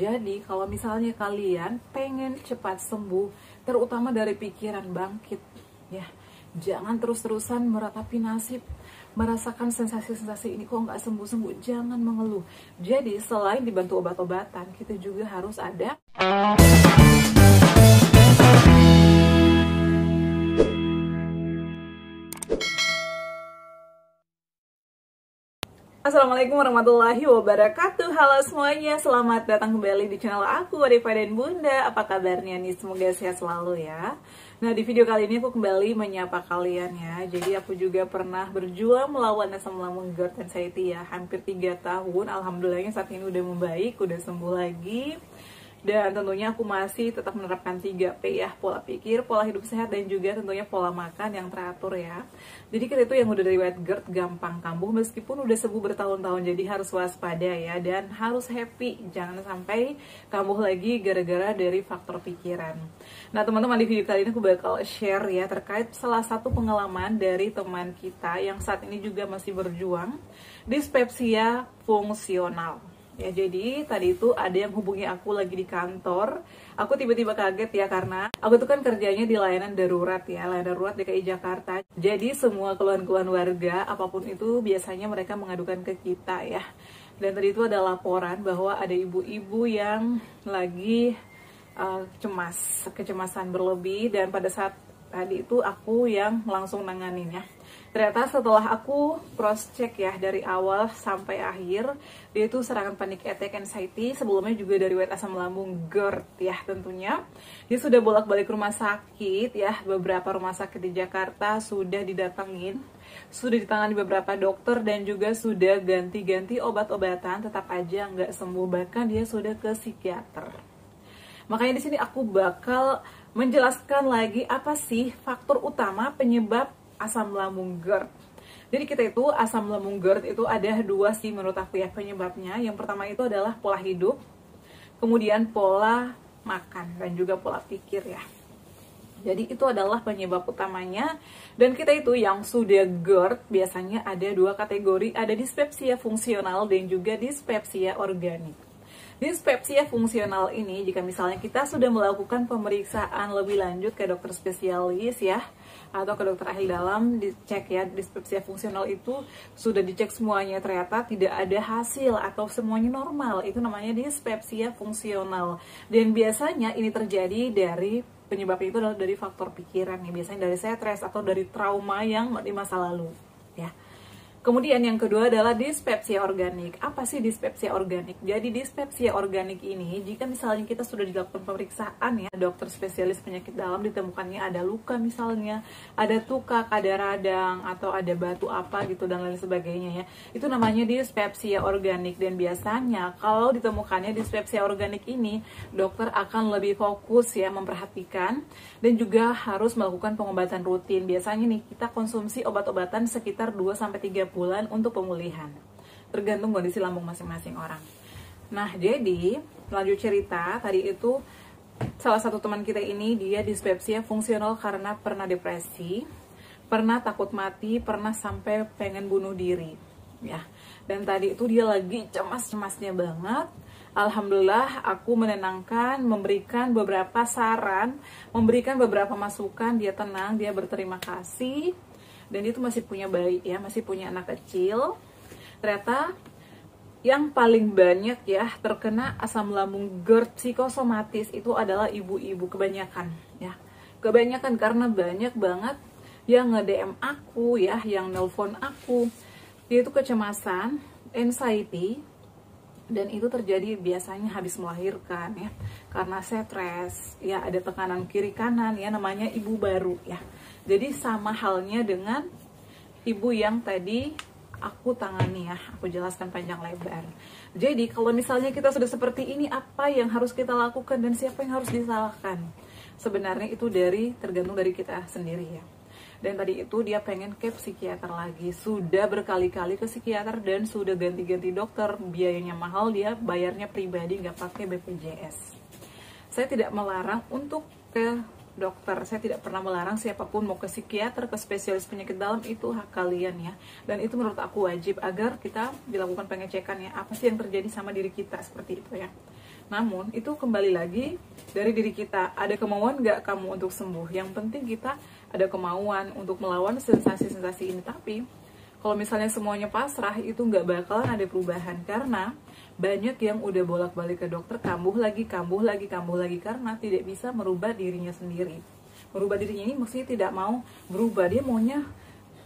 Jadi kalau misalnya kalian pengen cepat sembuh, terutama dari pikiran bangkit, ya jangan terus-terusan meratapi nasib, merasakan sensasi-sensasi ini kok nggak sembuh-sembuh, jangan mengeluh. Jadi selain dibantu obat-obatan, kita juga harus ada Assalamualaikum warahmatullahi wabarakatuh. Halo semuanya, selamat datang kembali di channel aku, Arifah dan Bunda. Apa kabarnya nih? Semoga sehat selalu ya. Nah, di video kali ini aku kembali menyapa kalian ya. Jadi aku juga pernah berjuang melawan asam lambung GERD anxiety ya, hampir 3 tahun. Alhamdulillahnya saat ini udah membaik, udah sembuh lagi. Dan tentunya aku masih tetap menerapkan 3P ya, pola pikir, pola hidup sehat, dan juga tentunya pola makan yang teratur ya. Jadi kita itu yang udah riwayat GERD gampang kambuh meskipun udah sembuh bertahun-tahun, jadi harus waspada ya, dan harus happy, jangan sampai kambuh lagi gara-gara dari faktor pikiran. Nah teman-teman, di video kali ini aku bakal share ya terkait salah satu pengalaman dari teman kita yang saat ini juga masih berjuang, dispepsia fungsional. Ya, jadi tadi itu ada yang hubungi aku lagi di kantor. Aku tiba-tiba kaget ya, karena aku tuh kan kerjanya di layanan darurat ya, layanan darurat DKI Jakarta. Jadi semua keluhan-keluhan warga, apapun itu biasanya mereka mengadukan ke kita ya. Dan tadi itu ada laporan bahwa ada ibu-ibu yang lagi cemas, kecemasan berlebih, dan pada saat tadi itu aku yang langsung nanganinnya. Ternyata setelah aku cross check ya dari awal sampai akhir, dia itu serangan panic attack anxiety, sebelumnya juga dari riwayat asam lambung GERD ya tentunya. Dia sudah bolak-balik rumah sakit ya, beberapa rumah sakit di Jakarta sudah didatengin, sudah ditangani beberapa dokter, dan juga sudah ganti-ganti obat-obatan, tetap aja nggak sembuh, bahkan dia sudah ke psikiater. Makanya di sini aku bakal menjelaskan lagi apa sih faktor utama penyebab asam lambung GERD. Jadi kita itu asam lambung GERD itu ada 2 sih menurut aku ya penyebabnya. Yang pertama itu adalah pola hidup, kemudian pola makan, dan juga pola pikir ya. Jadi itu adalah penyebab utamanya. Dan kita itu yang sudah GERD biasanya ada 2 kategori, ada dispepsia fungsional dan juga dispepsia organik. Dispepsia fungsional ini jika misalnya kita sudah melakukan pemeriksaan lebih lanjut ke dokter spesialis ya, atau ke dokter ahli dalam, dicek ya, dispepsia fungsional itu sudah dicek semuanya, ternyata tidak ada hasil atau semuanya normal, itu namanya dispepsia fungsional. Dan biasanya ini terjadi dari penyebabnya itu adalah dari faktor pikiran nih, biasanya dari stres atau dari trauma yang di masa lalu ya. Kemudian yang kedua adalah dispepsia organik. Apa sih dispepsia organik? Jadi dispepsia organik ini, jika misalnya kita sudah dilakukan pemeriksaan ya, dokter spesialis penyakit dalam, ditemukannya ada luka misalnya, ada tukak, ada radang, atau ada batu apa gitu dan lain sebagainya ya. Itu namanya dispepsia organik. Dan biasanya kalau ditemukannya dispepsia organik ini, dokter akan lebih fokus ya memperhatikan, dan juga harus melakukan pengobatan rutin. Biasanya nih kita konsumsi obat-obatan sekitar 2-3 bulan untuk pemulihan, tergantung kondisi lambung masing-masing orang. Nah jadi lanjut cerita, tadi itu salah satu teman kita ini dia dispepsia fungsional karena pernah depresi, pernah takut mati, pernah sampai pengen bunuh diri ya. Dan tadi itu dia lagi cemas-cemasnya banget. Alhamdulillah aku menenangkan, memberikan beberapa saran, memberikan beberapa masukan, dia tenang, dia berterima kasih. Dan itu masih punya bayi ya, masih punya anak kecil. Ternyata yang paling banyak ya terkena asam lambung GERD psikosomatis itu adalah ibu-ibu, kebanyakan ya. Kebanyakan karena banyak banget yang nge-DM aku ya, yang nelpon aku. Dia itu kecemasan, anxiety, dan itu terjadi biasanya habis melahirkan ya, karena stres ya, ada tekanan kiri kanan ya, namanya ibu baru ya. Jadi sama halnya dengan ibu yang tadi aku tangani ya, aku jelaskan panjang lebar. Jadi kalau misalnya kita sudah seperti ini, apa yang harus kita lakukan dan siapa yang harus disalahkan? Sebenarnya itu tergantung dari kita sendiri ya. Dan tadi itu dia pengen ke psikiater lagi, sudah berkali-kali ke psikiater dan sudah ganti-ganti dokter, biayanya mahal, dia bayarnya pribadi, nggak pakai BPJS. Saya tidak melarang untuk ke dokter, saya tidak pernah melarang siapapun mau ke psikiater, ke spesialis penyakit dalam, itu hak kalian ya. Dan itu menurut aku wajib agar kita dilakukan pengecekan ya, apa sih yang terjadi sama diri kita, seperti itu ya. Namun itu kembali lagi dari diri kita, ada kemauan nggak kamu untuk sembuh. Yang penting kita ada kemauan untuk melawan sensasi-sensasi ini. Tapi kalau misalnya semuanya pasrah, itu nggak bakalan ada perubahan. Karena banyak yang udah bolak-balik ke dokter, kambuh lagi, karena tidak bisa merubah dirinya sendiri. Merubah dirinya ini maksudnya tidak mau berubah, dia maunya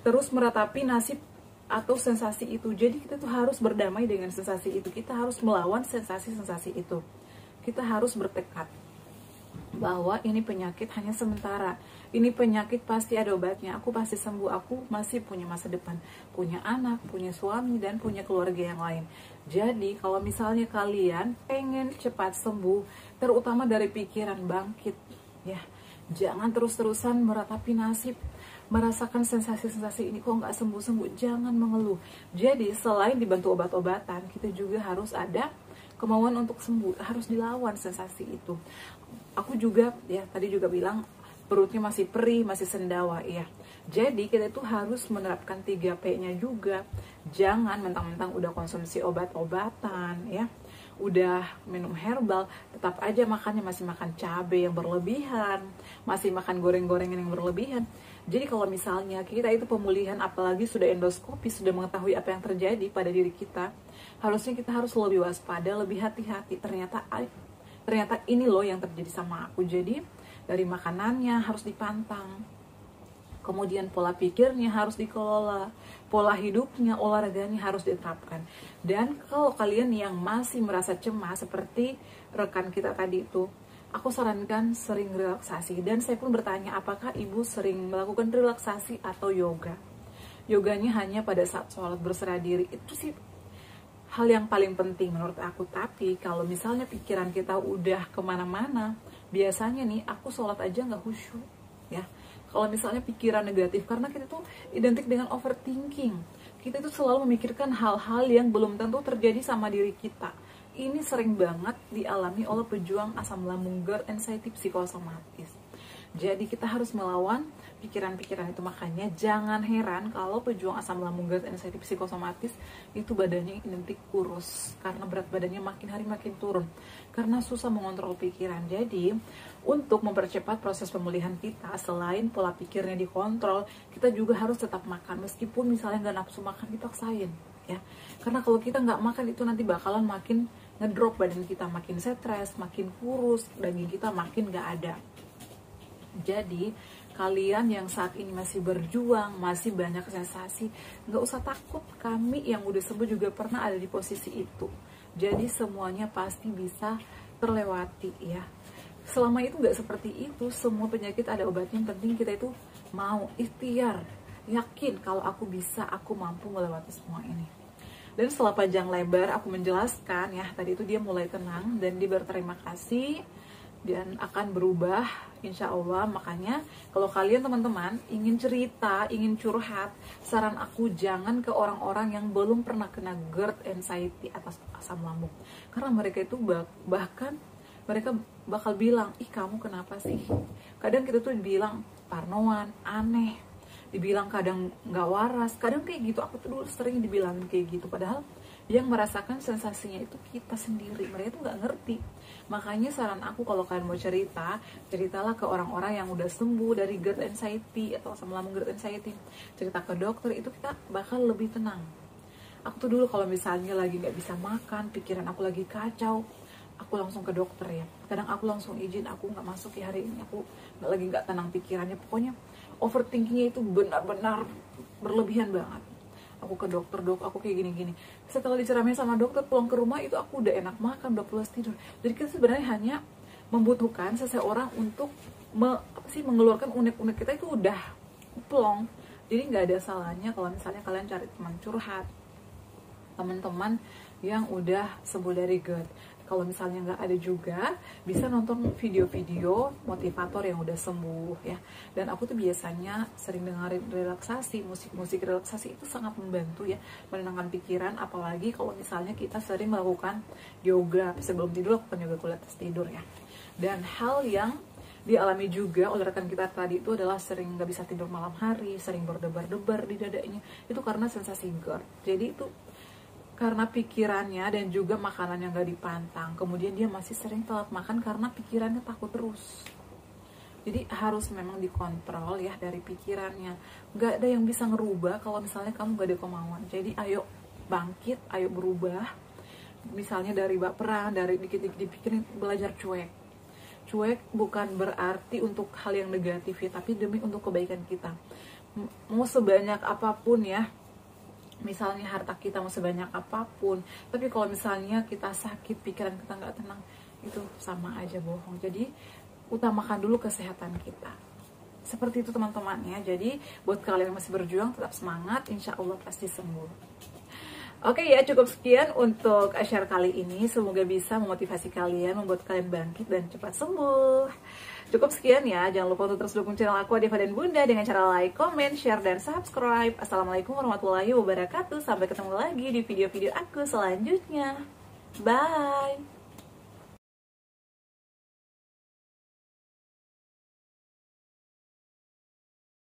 terus meratapi nasib atau sensasi itu. Jadi kita tuh harus berdamai dengan sensasi itu, kita harus melawan sensasi-sensasi itu. Kita harus bertekad bahwa ini penyakit hanya sementara, ini penyakit pasti ada obatnya, aku pasti sembuh, aku masih punya masa depan, punya anak, punya suami, dan punya keluarga yang lain. Jadi kalau misalnya kalian pengen cepat sembuh, terutama dari pikiran bangkit ya, jangan terus-terusan meratapi nasib, merasakan sensasi-sensasi ini kok nggak sembuh-sembuh, jangan mengeluh. Jadi selain dibantu obat-obatan, kita juga harus ada kemauan untuk sembuh, harus dilawan sensasi itu. Aku juga ya tadi juga bilang perutnya masih perih, masih sendawa ya. Jadi kita itu harus menerapkan 3P-nya juga. Jangan mentang-mentang udah konsumsi obat-obatan ya, udah minum herbal, tetap aja makannya masih makan cabai yang berlebihan, masih makan goreng-gorengan yang berlebihan. Jadi kalau misalnya kita itu pemulihan, apalagi sudah endoskopi, sudah mengetahui apa yang terjadi pada diri kita, harusnya kita harus lebih waspada, lebih hati-hati. Ternyata ini loh yang terjadi sama aku. Jadi dari makanannya harus dipantang, kemudian pola pikirnya harus dikelola, pola hidupnya, olahraganya harus diterapkan. Dan kalau kalian yang masih merasa cemas seperti rekan kita tadi itu, aku sarankan sering relaksasi. Dan saya pun bertanya, apakah ibu sering melakukan relaksasi atau yoga? Yoganya hanya pada saat sholat berserah diri, itu sih hal yang paling penting menurut aku. Tapi kalau misalnya pikiran kita udah kemana-mana, biasanya nih aku sholat aja nggak khusyuk ya. Kalau misalnya pikiran negatif, karena kita tuh identik dengan overthinking, kita tuh selalu memikirkan hal-hal yang belum tentu terjadi sama diri kita. Ini sering banget dialami oleh pejuang asam lambung, GERD, anxiety, psikosomatis. Jadi kita harus melawan pikiran-pikiran itu. Makanya jangan heran kalau pejuang asam lambung, GERD, anxiety, psikosomatis itu badannya identik kurus, karena berat badannya makin hari makin turun, karena susah mengontrol pikiran. Jadi untuk mempercepat proses pemulihan kita, selain pola pikirnya dikontrol, kita juga harus tetap makan. Meskipun misalnya nggak nafsu makan, dipaksain ya. Karena kalau kita nggak makan, itu nanti bakalan makin ngedrop badan kita, makin stres, makin kurus, daging kita makin nggak ada. Jadi kalian yang saat ini masih berjuang, masih banyak sensasi, nggak usah takut. Kami yang udah sembuh juga pernah ada di posisi itu. Jadi semuanya pasti bisa terlewati ya. Selama itu nggak seperti itu, semua penyakit ada obatnya. Yang penting kita itu mau, ikhtiar, yakin kalau aku bisa, aku mampu melewati semua ini. Dan setelah panjang lebar aku menjelaskan ya, tadi itu dia mulai tenang dan dia berterima kasih dan akan berubah insya Allah. Makanya kalau kalian teman-teman ingin cerita, ingin curhat, saran aku jangan ke orang-orang yang belum pernah kena GERD, anxiety, atas asam lambung. Karena mereka itu bahkan mereka bakal bilang, ih kamu kenapa sih? Kadang kita tuh dibilang parnoan, aneh, dibilang kadang nggak waras, kadang kayak gitu. Aku tuh dulu sering dibilang kayak gitu, padahal yang merasakan sensasinya itu kita sendiri, mereka tuh nggak ngerti. Makanya saran aku kalau kalian mau cerita, ceritalah ke orang-orang yang udah sembuh dari GERD anxiety atau asam lambung GERD anxiety. Cerita ke dokter, itu kita bakal lebih tenang. Aku tuh dulu kalau misalnya lagi nggak bisa makan, pikiran aku lagi kacau, aku langsung ke dokter ya. Kadang aku langsung izin, aku nggak masuk ya hari ini, aku lagi nggak tenang pikirannya. Pokoknya overthinkingnya itu benar-benar berlebihan banget. Aku ke dokter, dok aku kayak gini-gini. Setelah diceramain sama dokter, pulang ke rumah itu aku udah enak makan, udah pulas tidur. Jadi kita sebenarnya hanya membutuhkan seseorang untuk mengeluarkan unek-unek kita itu udah plong. Jadi nggak ada salahnya kalau misalnya kalian cari teman curhat, teman-teman yang udah sembuh dari GERD. Kalau misalnya nggak ada juga, bisa nonton video-video motivator yang udah sembuh ya. Dan aku tuh biasanya sering dengerin relaksasi, musik-musik relaksasi itu sangat membantu ya, menenangkan pikiran. Apalagi kalau misalnya kita sering melakukan yoga, sebelum tidur lakukan yoga kulit atas tidur ya. Dan hal yang dialami juga oleh rekan kita tadi itu adalah sering nggak bisa tidur malam hari, sering berdebar-debar di dadanya, itu karena sensasi GERD. Jadi itu karena pikirannya dan juga makanan yang gak dipantang. Kemudian dia masih sering telat makan karena pikirannya takut terus. Jadi harus memang dikontrol ya dari pikirannya. Gak ada yang bisa ngerubah kalau misalnya kamu gak ada kemauan. Jadi ayo bangkit, ayo berubah. Misalnya dari baperan, dari dikit-dikit dipikirin, belajar cuek. Cuek bukan berarti untuk hal yang negatif ya, tapi demi untuk kebaikan kita. Mau sebanyak apapun ya, misalnya harta kita mau sebanyak apapun, tapi kalau misalnya kita sakit, pikiran kita nggak tenang, itu sama aja bohong. Jadi utamakan dulu kesehatan kita. Seperti itu teman-teman ya. Jadi buat kalian yang masih berjuang, tetap semangat, insya Allah pasti sembuh. Oke ya, cukup sekian untuk share kali ini. Semoga bisa memotivasi kalian, membuat kalian bangkit dan cepat sembuh. Cukup sekian ya, jangan lupa untuk terus dukung channel aku Adifa dan Bunda dengan cara like, comment, share, dan subscribe. Assalamualaikum warahmatullahi wabarakatuh. Sampai ketemu lagi di video-video aku selanjutnya. Bye!